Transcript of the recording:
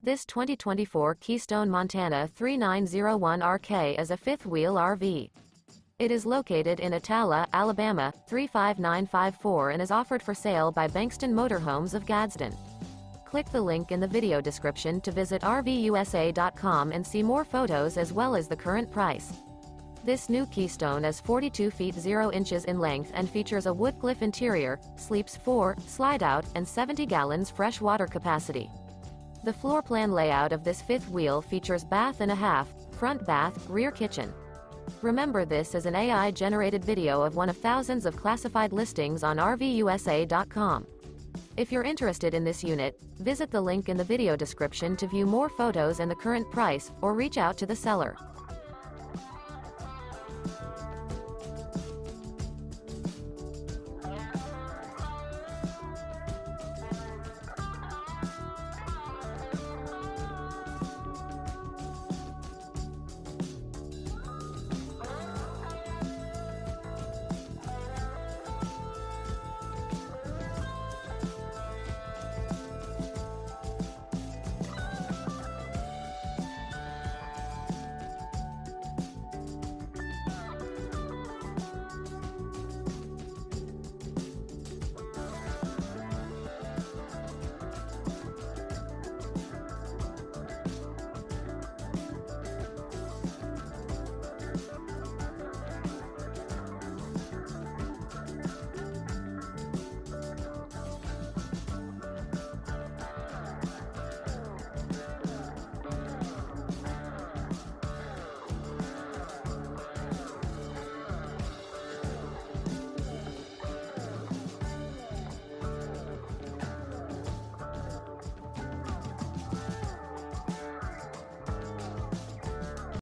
This 2024 Keystone Montana 3901RK is a fifth-wheel RV. It is located in Attalla, Alabama, 35954 and is offered for sale by Bankston Motorhomes of Gadsden. Click the link in the video description to visit RVUSA.com and see more photos as well as the current price. This new Keystone is 42 feet 0 inches in length and features a WOODCLIFF interior, sleeps 4, Slideout, and 70 gallons fresh water capacity. The floor plan layout of this fifth wheel features bath and a half, front bath, rear kitchen. Remember, this is an AI-generated video of one of thousands of classified listings on RVUSA.com. If you're interested in this unit, visit the link in the video description to view more photos and the current price, or reach out to the seller.